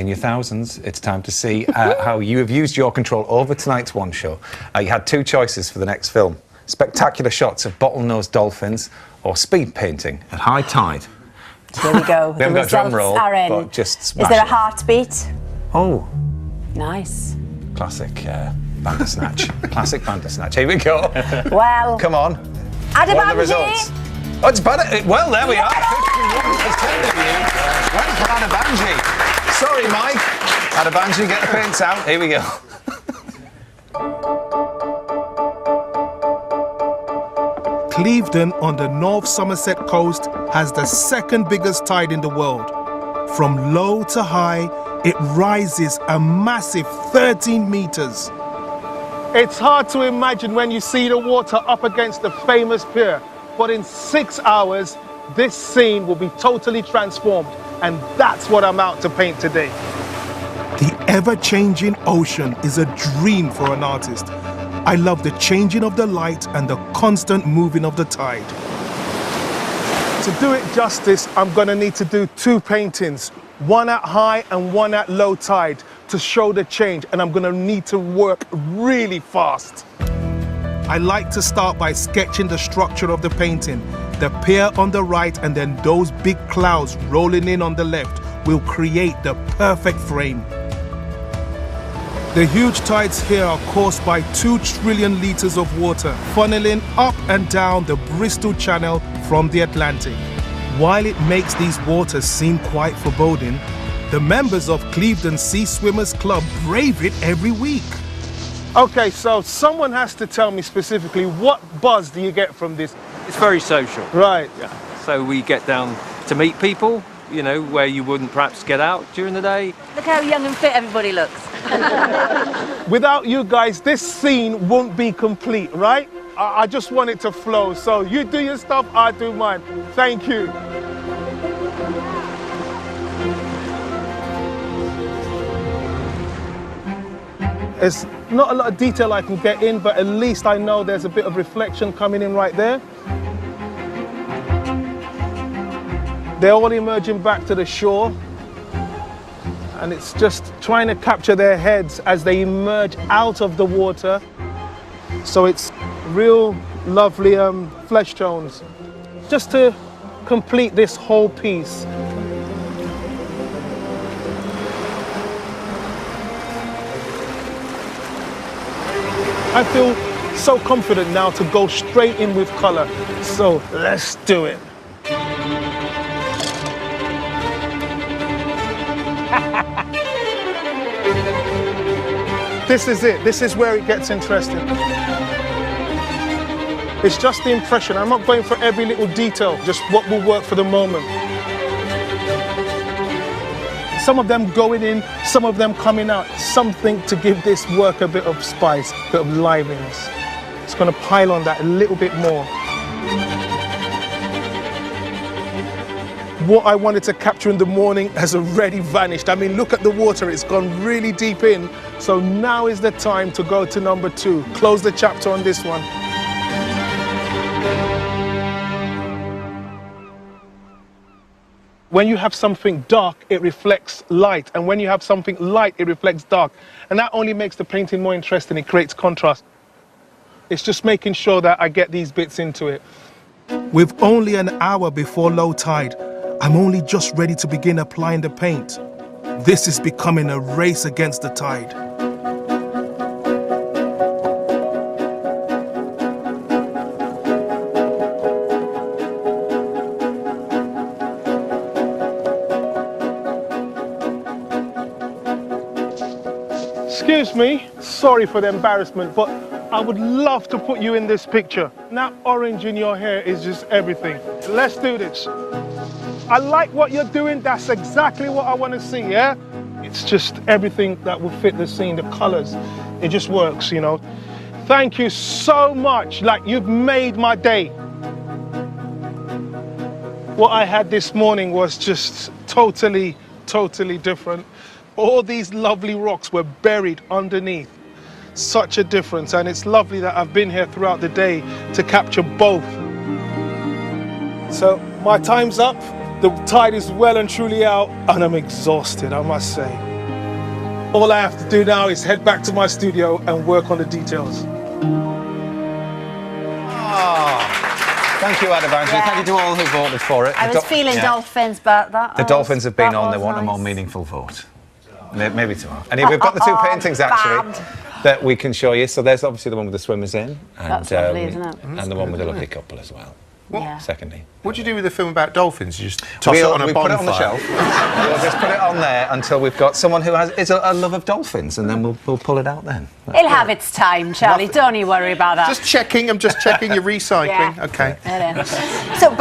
in your thousands, it's time to see how you have used your control over tonight's One Show. You had two choices for the next film: spectacular shots of bottlenose dolphins or speed painting at high tide. Here we go. We haven't got a drum roll, but just smash Is there a it. heartbeat? Oh. Nice. Classic Bandersnatch. Classic Bandersnatch. Here we go. Well. Come on. Adebanji. What are the results? Oh, it's better. Well, there we are. 51% of you went for Adebanji. Sorry, Mike. Adebanji, get the paints out. Here we go. Clevedon on the North Somerset coast has the second biggest tide in the world. From low to high, it rises a massive 13 meters. It's hard to imagine when you see the water up against the famous pier, but in 6 hours, this scene will be totally transformed, and that's what I'm out to paint today. The ever-changing ocean is a dream for an artist. I love the changing of the light and the constant moving of the tide. To do it justice, I'm gonna need to do two paintings, one at high and one at low tide, to show the change, and I'm gonna need to work really fast. I like to start by sketching the structure of the painting. The pier on the right and then those big clouds rolling in on the left will create the perfect frame. The huge tides here are caused by 2 trillion litres of water funneling up and down the Bristol Channel from the Atlantic. While it makes these waters seem quite foreboding, the members of Clevedon Sea Swimmers Club brave it every week. Okay, so someone has to tell me specifically, what buzz do you get from this? It's very social. Right. Yeah. So we get down to meet people, you know, where you wouldn't perhaps get out during the day. Look how young and fit everybody looks. Without you guys, this scene won't be complete, right? I just want it to flow. So you do your stuff, I do mine. Thank you. There's not a lot of detail I can get in, but at least I know there's a bit of reflection coming in right there. They're all emerging back to the shore, and it's just trying to capture their heads as they emerge out of the water. So it's real lovely flesh tones, just to complete this whole piece. I feel so confident now to go straight in with color. So let's do it. This is it. This is where it gets interesting. It's just the impression. I'm not going for every little detail, just what will work for the moment. Some of them going in, some of them coming out. Something to give this work a bit of spice, a bit of liveliness. It's going to pile on that a little bit more. What I wanted to capture in the morning has already vanished. I mean, look at the water, it's gone really deep in. So now is the time to go to number 2. Close the chapter on this one. When you have something dark, it reflects light. And when you have something light, it reflects dark. And that only makes the painting more interesting. It creates contrast. It's just making sure that I get these bits into it. With only an hour before low tide, I'm only just ready to begin applying the paint. This is becoming a race against the tide. Excuse me, sorry for the embarrassment, but I would love to put you in this picture. That orange in your hair is just everything. Let's do this. I like what you're doing. That's exactly what I want to see, yeah? It's just everything that will fit the scene, the colors. It just works, you know. Thank you so much. Like, you've made my day. What I had this morning was just totally different. All these lovely rocks were buried underneath. Such a difference, and it's lovely that I've been here throughout the day to capture both. So my time's up. The tide is well and truly out, and I'm exhausted, I must say. All I have to do now is head back to my studio and work on the details. Thank you, Adebanji. Yeah. Thank you to all who voted for it. I was feeling dolphins, but that. The dolphins have been that on. They was want a more nice. meaningful vote. Maybe tomorrow. And we've got the two paintings actually that we can show you. So there's obviously the one with the swimmers in, and That's lovely, isn't it? and the one with the lovely couple as well. Yeah. Secondly. What do you do with the film about dolphins? You just toss it on a we bonfire? put it on the shelf. We'll just put it on there until we've got someone who is a love of dolphins, and then we'll pull it out then. It'll have its time, Charlie. Don't you worry about that. Just checking. I'm just checking your recycling. Yeah. Okay. It is. So.